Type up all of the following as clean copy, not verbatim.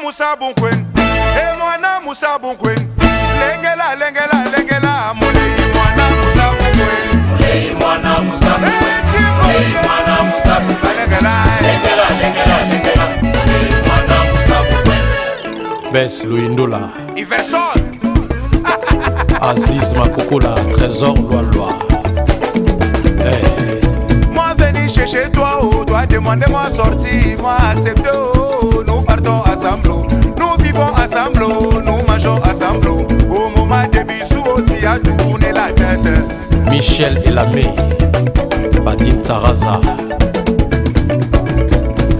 Moussa Bonkwen, et Moana Moussa Bonkwen. Lengela, lengela, lengela, Molei Moana Moussa Bonkwen. Molei Moana Moussa Bonkwen. Molei Moana Moussa Bonkwen. Lengela, lengela, lengela, Molei Moana Moussa Bonkwen. Bess Louindola. Iversol. Aziz Makokola, Trésor Loa. Hey. Moi venir chercher toi, oh, dois demander moi sortir, moi accepter, oh, nous partons ensemble, nous vivons ensemble, nous mangeons ensemble, au moment des bisous, oh, tu as tourné la tête. Michel Elamé, Badine Taraza.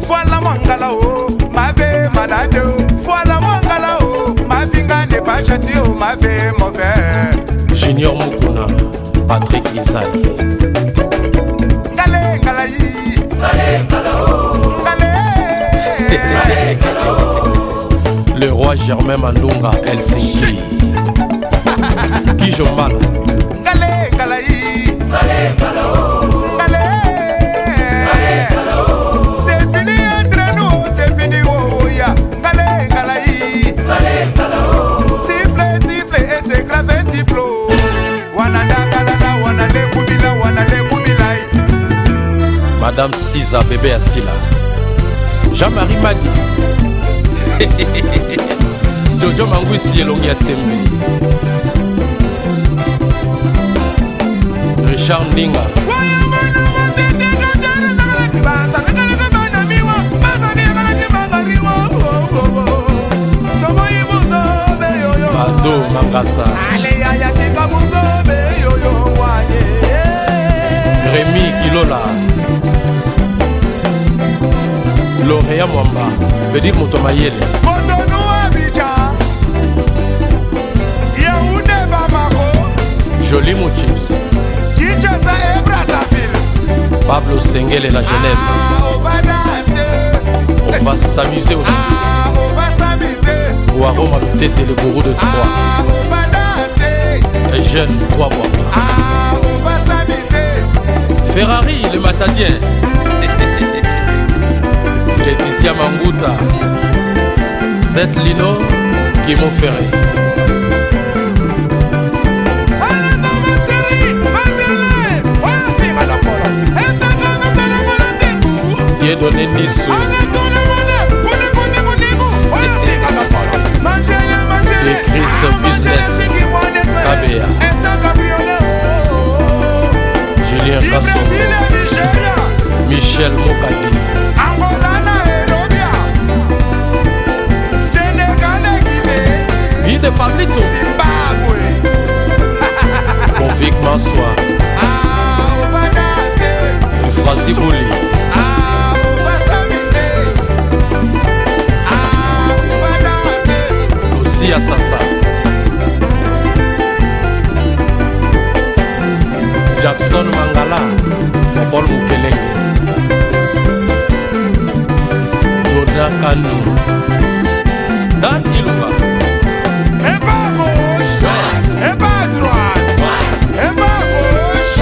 Voilà mangala, oh, ma vie malade, voilà mangala, oh, ma finga n'est pas châtiée, oh, ma vie mauvaise. Junior Mukuna, Patrick Isali. Le roi Germain Mandunga Helsinki. Kijomala. C'est fini entre nous, c'est fini, oh ya. Siffle, siffle et c'est grave sifflo. Wanada kalala, wanale kubila, wanale kubilai. Madame Siza bébé Asila. Jean-Marie Magui. Jojo Mangwisi elongi ya tembe. Richard Ndinga. Mado Mangasa. Rémi Kilola. Lauréat Mwamba, Pedi Motomayele. Cotonou Abidjan, Yaoundé Bamako, Joli Mouchips. Kinshasa et Brazzaville. Pablo Sengel et la Genève. On va danser. On va s'amuser aussi. On va s'amuser. Ouaro Malutete, le gourou de Troyes. On va danser. Et jeune Troyes. On va s'amuser. Ferrari, le matadien. Laetitia Manguta, Z Lino, Guimau Ferré. Dieudonné Nisso. Et Chris Business, KBA. Julien Kasson, Michel Mokadi. De Pablito Zimbabwe. Convic Mansoir. On va danser. Francis Bouli. On va s'amuser. On va danser. Aussi Assassa. Jackson Mangala. Paul Mukelenge. Yoda Kanu. Dan Iluka. Et pas gauche, et pas droite, et pas gauche,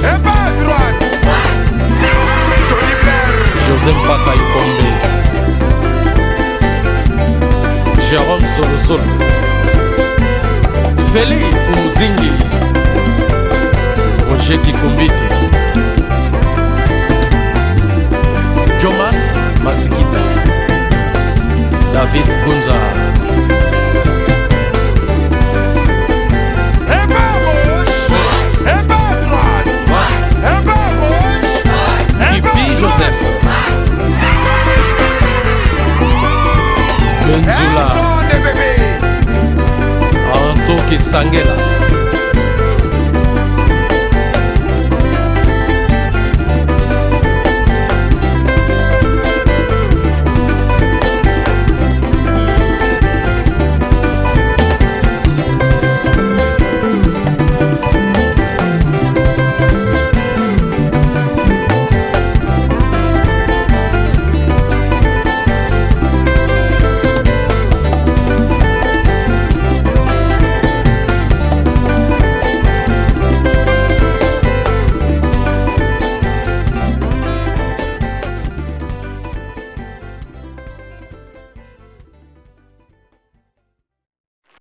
et pas droite. Tony Blair, Joseph Baka Ikombe. Jérôme Solosolo. Félix Fumuzingi. Roger Kikumbiki. Jomas Masikita. David Gunza. Joseph Benzula Anto Kisangela